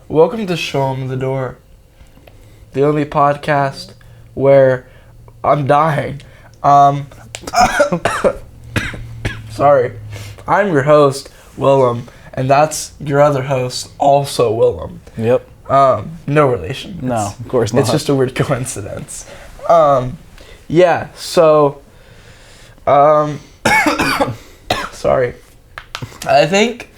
Welcome to Show Em The Dore, the only podcast where I'm dying. Sorry. I'm your host, Willem, and that's your other host, also Willem. Yep. No relation. No, of course not. It's just a weird coincidence. Yeah, so, sorry. I think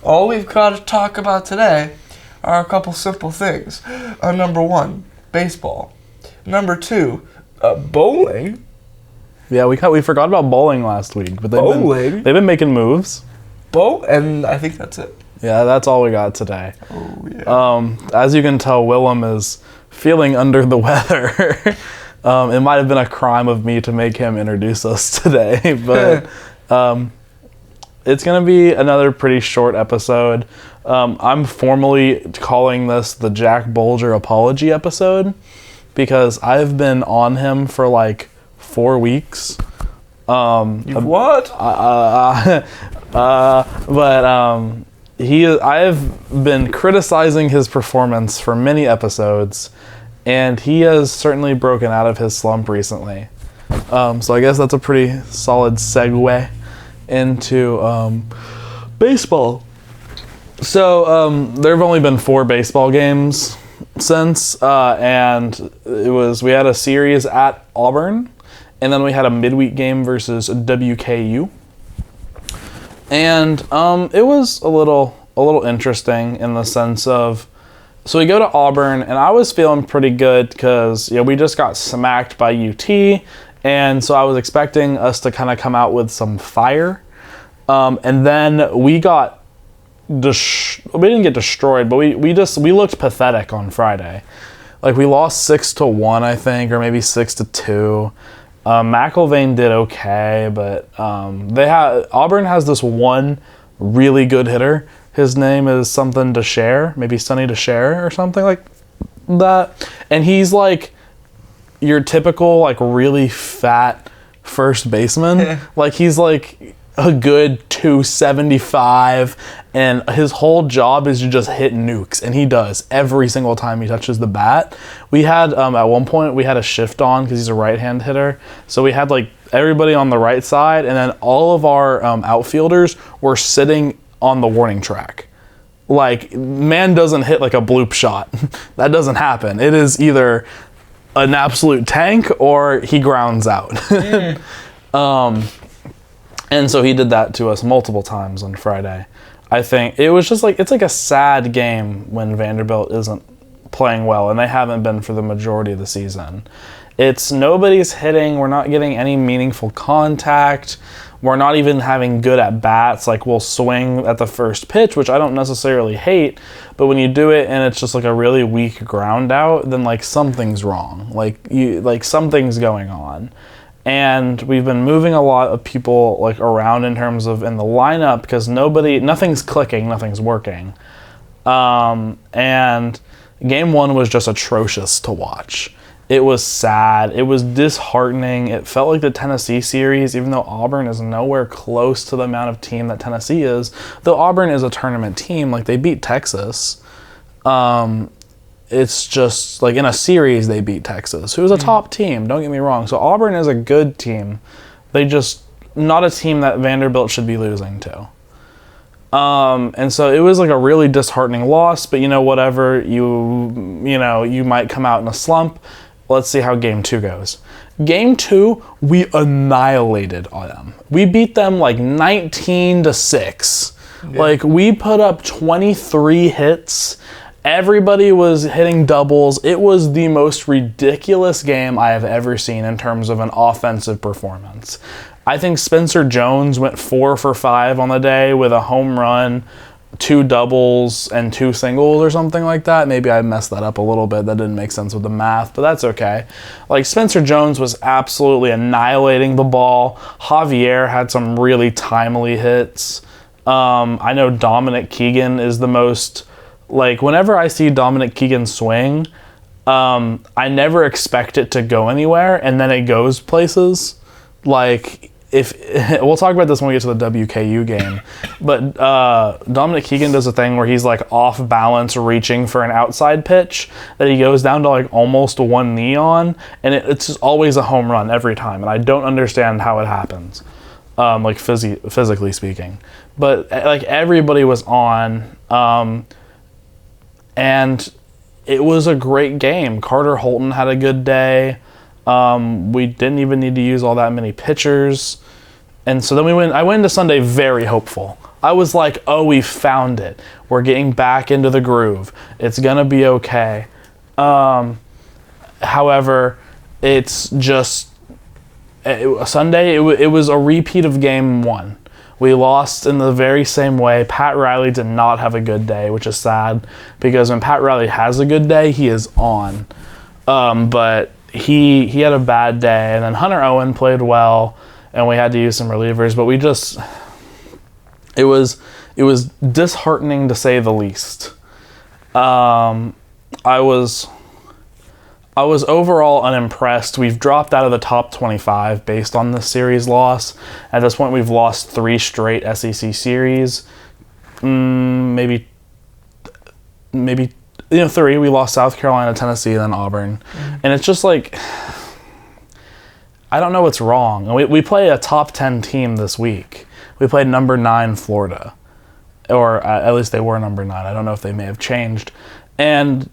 all we've got to talk about today are a couple simple things. Number one, baseball. Number two, bowling. Yeah, we forgot about bowling last week, but they've been making moves. And I think that's it. Yeah, that's all we got today. Oh yeah. As you can tell, Willem is feeling under the weather. It might have been a crime of me to make him introduce us today, but it's going to be another pretty short episode. I'm formally calling this the Jack Bulger apology episode because I've been on him for like 4 weeks. You've what? I've been criticizing his performance for many episodes, and he has certainly broken out of his slump recently. So I guess that's a pretty solid segue into baseball. So there have only been 4 baseball games since, and we had a series at Auburn, and then we had a midweek game versus WKU. And it was a little interesting in the sense of, so we go to Auburn, and I was feeling pretty good because we just got smacked by UT, and so I was expecting us to kind of come out with some fire. And then we got we didn't get destroyed, but we looked pathetic on Friday. Like, we lost 6-1, I think, or maybe 6-2. McIlvain did okay, but Auburn has this one really good hitter. His name is something DeShare, maybe Sonny DeShare or something like that. And he's like your typical like really fat first baseman. Like, he's like a good 275, and his whole job is to just hit nukes, and he does every single time he touches the bat. We had at one point we had a shift on because he's a right-hand hitter, so we had like everybody on the right side, and then all of our outfielders were sitting on the warning track. Like, man doesn't hit like a bloop shot. That doesn't happen. It is either an absolute tank or he grounds out. And so he did that to us multiple times on Friday. I think it was just like, it's like a sad game when Vanderbilt isn't playing well, and they haven't been for the majority of the season. It's nobody's hitting. We're not getting any meaningful contact. We're not even having good at bats. Like, we'll swing at the first pitch, which I don't necessarily hate, but when you do it and it's just like a really weak ground out, then like something's wrong. Like something's going on. And we've been moving a lot of people like around in terms of in the lineup because nothing's clicking, nothing's working. And game 1 was just atrocious to watch. It was sad. It was disheartening. It felt like the Tennessee series, even though Auburn is nowhere close to the amount of team that Tennessee is. Though Auburn is a tournament team, like they beat Texas. It's just like in a series they beat Texas, who's a top team, don't get me wrong. So Auburn is a good team. They just not a team that Vanderbilt should be losing to. And so it was like a really disheartening loss, but whatever, you might come out in a slump. Let's see how game 2 goes. Game 2, we annihilated them. We beat them like 19-6. Yeah. Like, we put up 23 hits. Everybody was hitting doubles. It was the most ridiculous game I have ever seen in terms of an offensive performance. I think Spencer Jones went 4 for 5 on the day with a home run, 2 doubles, and 2 singles or something like that. Maybe I messed that up a little bit. That didn't make sense with the math, but that's okay. Like, Spencer Jones was absolutely annihilating the ball. Javier had some really timely hits. I know Dominic Keegan is the most... Like, whenever I see Dominic Keegan swing, I never expect it to go anywhere, and then it goes places. Like, if we'll talk about this when we get to the WKU game, but Dominic Keegan does a thing where he's like off balance reaching for an outside pitch that he goes down to like almost one knee on, and it's just always a home run every time, and I don't understand how it happens, like physically speaking. But like everybody was on, and it was a great game. Carter Holton had a good day. We didn't even need to use all that many pitchers. And so then I went into Sunday very hopeful. I was like, oh, we found it. We're getting back into the groove. It's going to be okay. However, it's just Sunday, it was a repeat of game 1. We lost in the very same way. Pat Riley did not have a good day, which is sad, because when Pat Riley has a good day, he is on. But he had a bad day, and then Hunter Owen played well, and we had to use some relievers, but it was disheartening to say the least. I was overall unimpressed. We've dropped out of the top 25 based on this series loss. At this point, we've lost 3 straight SEC series. Maybe 3. We lost South Carolina, Tennessee, and then Auburn. And it's just like, I don't know what's wrong. We play a top 10 team this week. We played number 9 Florida. Or at least they were number 9. I don't know if they may have changed. And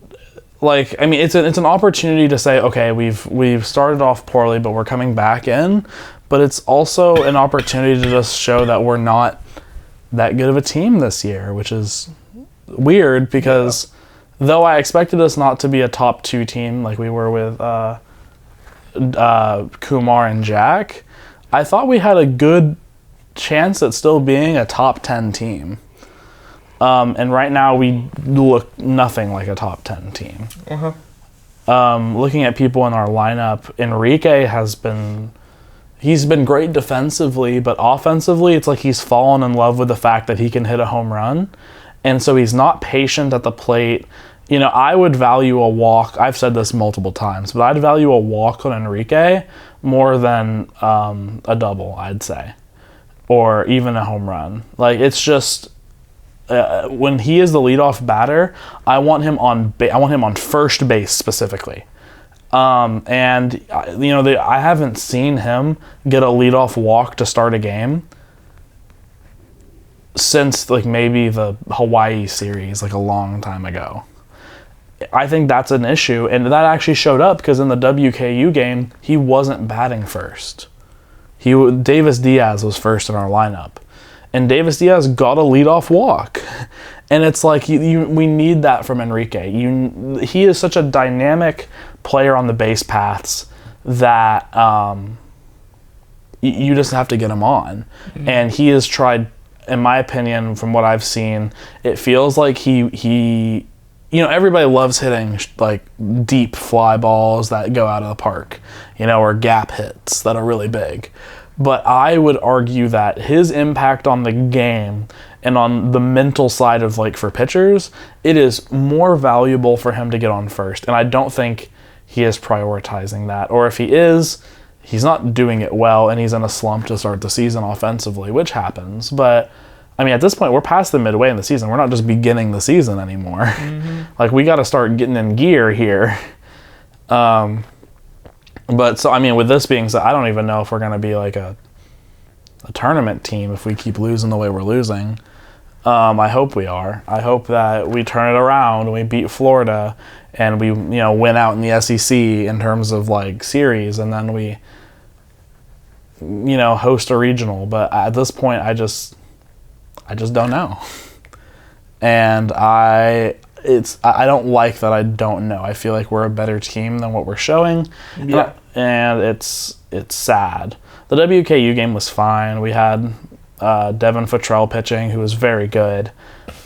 like, I mean, it's an opportunity to say, okay, we've started off poorly, but we're coming back in. But it's also an opportunity to just show that we're not that good of a team this year, which is weird because though I expected us not to be a top 2 team like we were with Kumar and Jack, I thought we had a good chance at still being a top 10 team. And right now we look nothing like a top 10 team. Looking at people in our lineup, Enrique he's been great defensively, but offensively it's like he's fallen in love with the fact that he can hit a home run. And so he's not patient at the plate. You know, I would value a walk. I've said this multiple times, but I'd value a walk on Enrique more than a double, I'd say, or even a home run. Like, it's just when he is the leadoff batter, I want him on first base specifically. And you know, I haven't seen him get a leadoff walk to start a game since like maybe the Hawaii series, like a long time ago. I think that's an issue, and that actually showed up because in the WKU game, he wasn't batting first. Davis Diaz was first in our lineup, and Davis Diaz got a leadoff walk, and it's like we need that from Enrique. He is such a dynamic player on the base paths that you just have to get him on, and he has tried. In my opinion, from what I've seen, it feels like he you know, everybody loves hitting like deep fly balls that go out of the park, you know, or gap hits that are really big. But I would argue that his impact on the game and on the mental side of like for pitchers, it is more valuable for him to get on first. And I don't think he is prioritizing that. Or if he is, he's not doing it well and he's in a slump to start the season offensively, which happens. But I mean, at this point, we're past the midway in the season. We're not just beginning the season anymore. Like, we got to start getting in gear here. But, so, I mean, with this being said, I don't even know if we're going to be, like, a tournament team if we keep losing the way we're losing. I hope we are. I hope that we turn it around and we beat Florida and we, you know, win out in the SEC in terms of, like, series, and then we, you know, host a regional. But at this point, I just don't know. And I don't like that I don't know. I feel like we're a better team than what we're showing. Yeah. And it's sad. The WKU game was fine. We had Devin Futrell pitching, who was very good.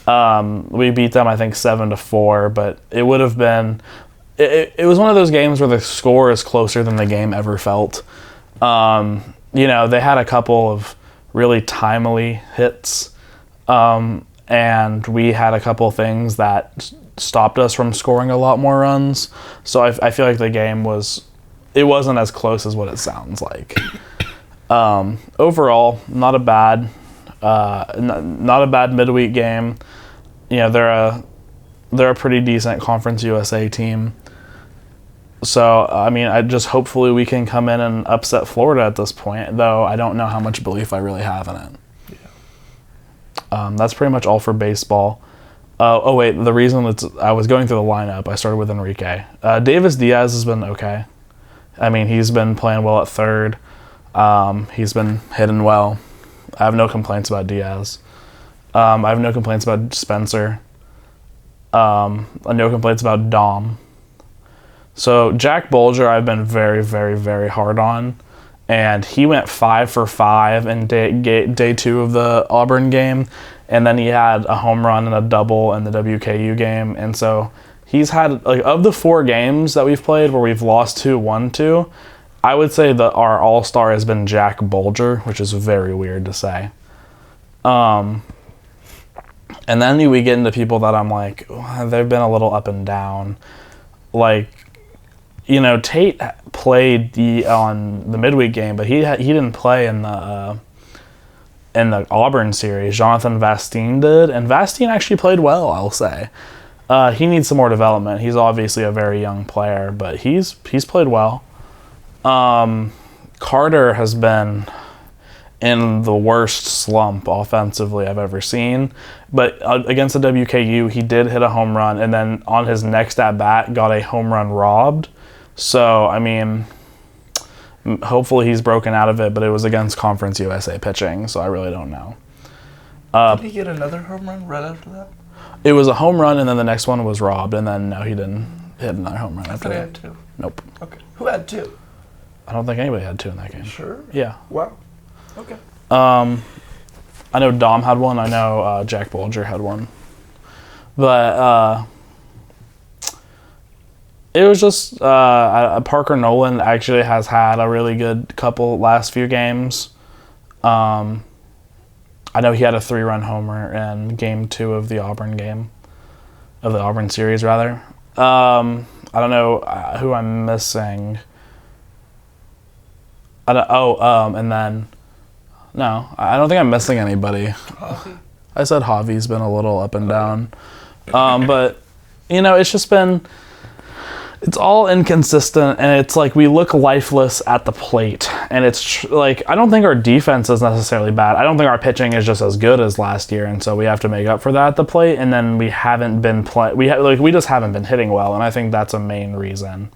We beat them, I think, 7-4, but it would have been... It was one of those games where the score is closer than the game ever felt. You know, they had a couple of really timely hits. And we had a couple of things that stopped us from scoring a lot more runs. So I feel like the game wasn't as close as what it sounds like. Overall, not a bad midweek game. You know, they're a pretty decent Conference USA team. So, I mean, hopefully we can come in and upset Florida at this point, though I don't know how much belief I really have in it. Yeah. That's pretty much all for baseball. The reason I was going through the lineup, I started with Enrique. Davis Diaz has been okay. I mean, he's been playing well at third. He's been hitting well. I have no complaints about Diaz. I have no complaints about Spencer. No complaints about Dom. So Jack Bulger, I've been very, very, very hard on, and he went 5 for 5 in day 2 of the Auburn game, and then he had a home run and a double in the WKU game, and so he's had, like, of the 4 games that we've played where we've lost 2, won 2, I would say that our all-star has been Jack Bulger, which is very weird to say. And then we get into people that I'm like, they've been a little up and down, like. You know, Tate played on the midweek game, but he didn't play in the Auburn series. Jonathan Vastine did, and Vastine actually played well, I'll say. He needs some more development. He's obviously a very young player, but he's played well. Carter has been in the worst slump offensively I've ever seen. But against the WKU, he did hit a home run, and then on his next at-bat, got a home run robbed. So, I mean, hopefully he's broken out of it, but it was against Conference USA pitching, so I really don't know. Did he get another home run right after that? It was a home run, and then the next one was robbed, and then no, he didn't hit another home run after that. I had 2. Nope. Okay. Who had 2? I don't think anybody had 2 in that game. Sure? Yeah. Wow. Okay. I know Dom had 1. I know Jack Bulger had 1. But it was just Parker Nolan actually has had a really good couple last few games. I know he had a 3-run homer in game 2 of the Auburn series rather. I don't know who I'm missing. And then no, I don't think I'm missing anybody. Javi. I said Javi's been a little up and down, but you know, it's just been. It's all inconsistent, and it's like we look lifeless at the plate. And it's like, I don't think our defense is necessarily bad. I don't think our pitching is just as good as last year, and so we have to make up for that at the plate. And then we haven't been we just haven't been hitting well, and I think that's a main reason.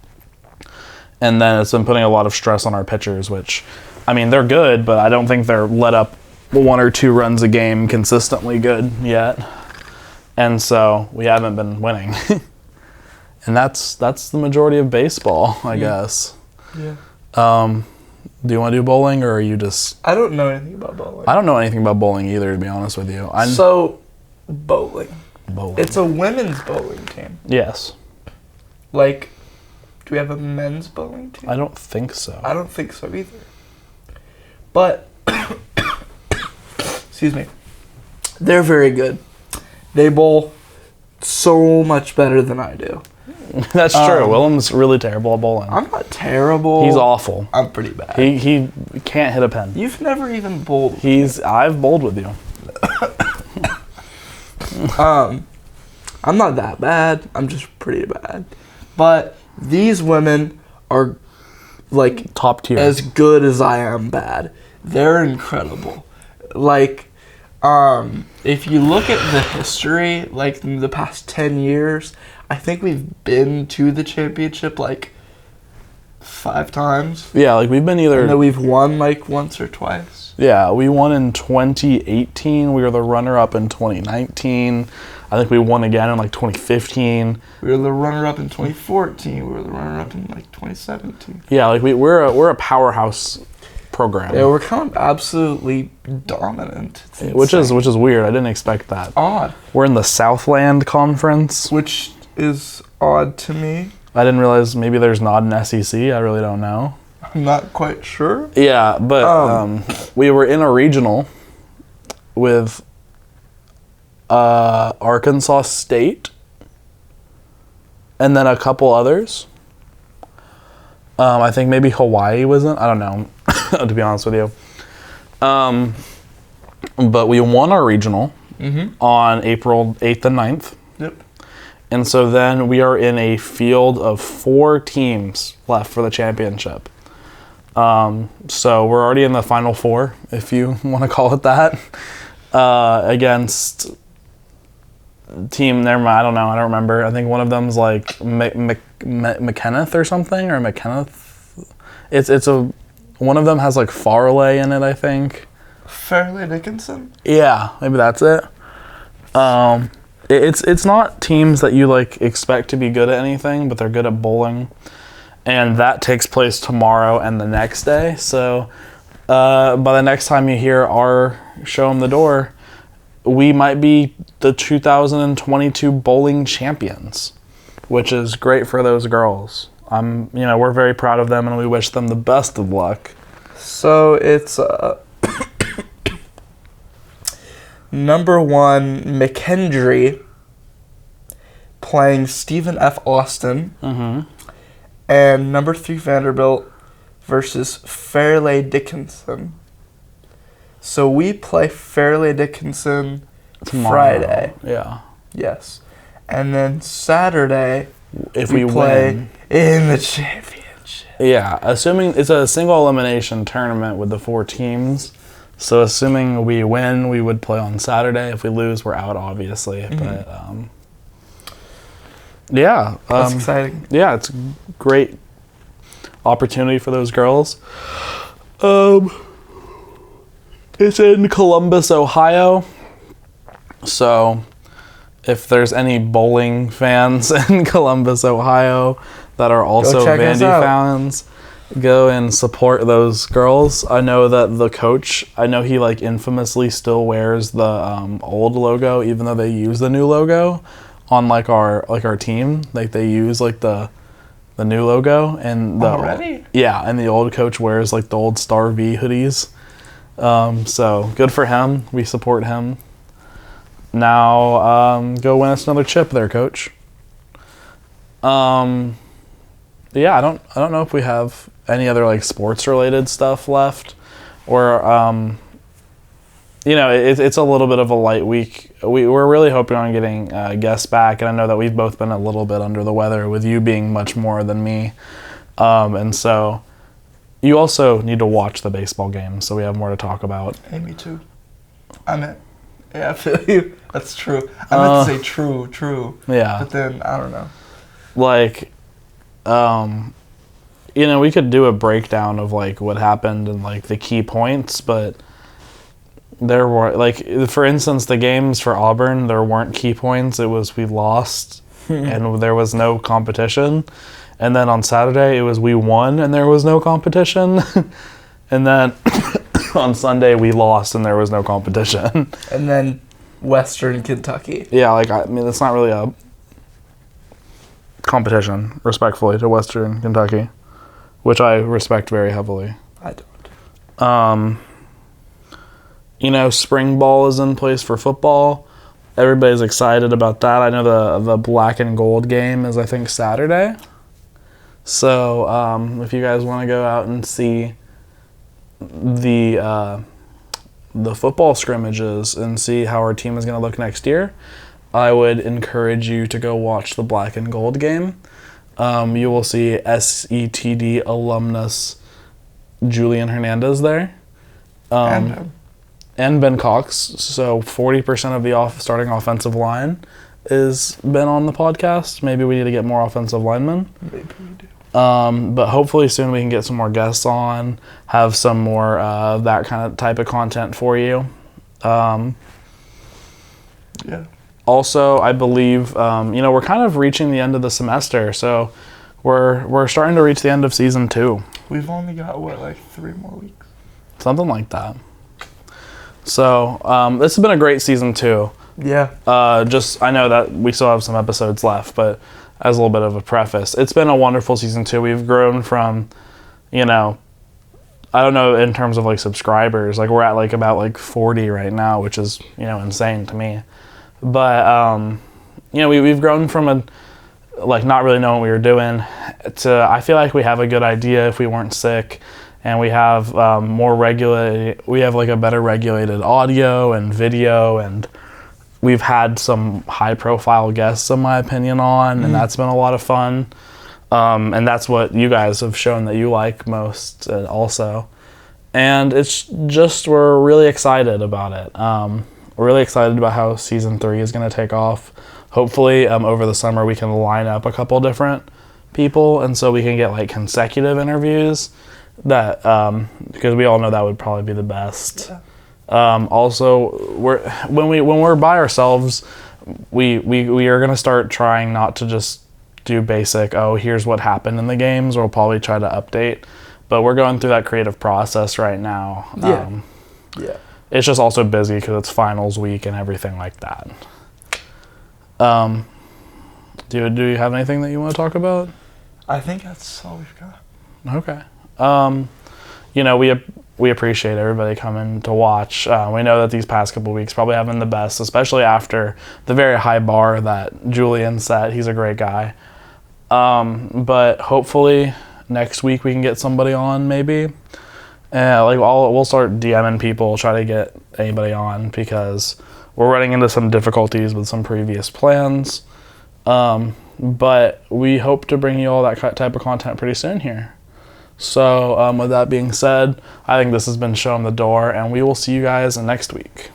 And then it's been putting a lot of stress on our pitchers, which, I mean, they're good, but I don't think they're let up 1 or 2 runs a game consistently good yet. And so we haven't been winning. And that's the majority of baseball, I guess. Yeah. Do you want to do bowling, or are you just... I don't know anything about bowling. I don't know anything about bowling either, to be honest with you. Bowling. It's a women's bowling team. Yes. Like, do we have a men's bowling team? I don't think so. I don't think so either. But, excuse me, they're very good. They bowl so much better than I do. That's true. Willem's really terrible at bowling. I'm not terrible. He's awful. I'm pretty bad. He can't hit a pin. You've never even bowled. I've bowled with you. I'm not that bad. I'm just pretty bad. But these women are like top tier, as good as I am bad. They're incredible. Like, if you look at the history, like in the past 10 years, I think we've been to the championship like 5 times. Yeah, like we've been either... And then we've won like once or twice. Yeah, we won in 2018. We were the runner-up in 2019. I think we won again in like 2015. We were the runner-up in 2014. We were the runner-up in like 2017. Yeah, like we're a powerhouse program. Yeah, we're kind of absolutely dominant. Which is weird. I didn't expect that. Odd. We're in the Southland Conference. Which is odd to me. I didn't realize maybe there's not an SEC. I really don't know. I'm not quite sure. Yeah, but we were in a regional with Arkansas State and then a couple others. I think maybe Hawaii wasn't. I don't know, to be honest with you. But we won our regional on April 8th and 9th. Yep. And so then we are in a field of 4 teams left for the championship. So we're already in the final 4, if you want to call it that, against team, never mind, I don't know, I don't remember. I think one of them's like McKenneth or something, or McKenneth. One of them has like Farley in it, I think. Fairleigh Dickinson? Yeah, maybe that's it. It's not teams that you like expect to be good at anything, but they're good at bowling. And that takes place tomorrow and the next day. So by the next time you hear our Show 'Em The Dore, we might be the 2022 bowling champions, which is great for those girls. We're very proud of them and we wish them the best of luck. So it's number 1 McKendree playing Stephen F. Austin. And number 3 Vanderbilt versus Fairleigh Dickinson. So we play Fairleigh Dickinson tomorrow. Friday. Yeah. Yes. And then Saturday, if we play win in the championship. Yeah, assuming it's a single elimination tournament with the 4 teams. So assuming we win, we would play on Saturday. If we lose, we're out, obviously. But yeah, that's exciting. Yeah, it's a great opportunity for those girls. It's in Columbus, Ohio. So if there's any bowling fans in Columbus, Ohio that are also Vandy fans, go and support those girls. I know that the coach, he like infamously still wears the old logo, even though they use the new logo on like our team. Like they use like the new logo and already? Yeah, and the old coach wears like the old Star V hoodies. So good for him. We support him. Now go win us another chip there, coach. Yeah, I don't know if we have any other like sports related stuff left, or it's a little bit of a light week. We're really hoping on getting guests back, and I know that we've both been a little bit under the weather, with you being much more than me, and so you also need to watch the baseball game, so we have more to talk about. Hey, me too. Yeah, I feel you. That's true. I meant to say true. Yeah. But then I don't know. Like, we could do a breakdown of like what happened and like the key points, but there were like, for instance, the games for Auburn, there weren't key points. It was we lost and there was no competition. And then on Saturday it was we won and there was no competition. And then on Sunday we lost and there was no competition. And then Western Kentucky. Yeah, like that's not really a competition, respectfully, to Western Kentucky, which I respect very heavily. I don't. Spring ball is in place for football. Everybody's excited about that. I know the black and gold game is, I think, Saturday. So if you guys want to go out and see the football scrimmages and see how our team is going to look next year, I would encourage you to go watch the black and gold game. You will see SETD alumnus Julian Hernandez there. And Ben Cox. So 40% of the starting offensive line has been on the podcast. Maybe we need to get more offensive linemen. Maybe we do. But hopefully soon we can get some more guests on, have some more that kind of type of content for you. Yeah. Also, I believe, we're kind of reaching the end of the semester, so we're starting to reach the end of season 2. We've only got, 3 more weeks? Something like that. So, this has been a great season 2. Yeah. I know that we still have some episodes left, but as a little bit of a preface, it's been a wonderful season 2. We've grown from, I don't know in terms of like subscribers, like we're at like about 40 right now, which is, insane to me. But, we've grown from not really knowing what we were doing to, I feel like we have a good idea if we weren't sick. and we have we have like a better regulated audio and video, and we've had some high profile guests, in my opinion, on, and that's been a lot of fun. And that's what you guys have shown that you like most also. And it's just, we're really excited about it. We're really excited about how season 3 is going to take off. Hopefully over the summer we can line up a couple different people, and so we can get like consecutive interviews that because we all know that would probably be the best. Also, when we're by ourselves, we are going to start trying not to just do basic, oh, here's what happened in the games. We'll probably try to update, but we're going through that creative process right now. It's just also busy because it's finals week and everything like that. Do you have anything that you want to talk about? I think that's all we've got. Okay. You know, we appreciate everybody coming to watch. We know that these past couple weeks probably haven't been the best, especially after the very high bar that Julian set. He's a great guy. But hopefully next week we can get somebody on, maybe. We'll start DMing people, try to get anybody on, because we're running into some difficulties with some previous plans. But we hope to bring you all that type of content pretty soon here. So with that being said, I think this has been Show 'em the Door, and we will see you guys next week.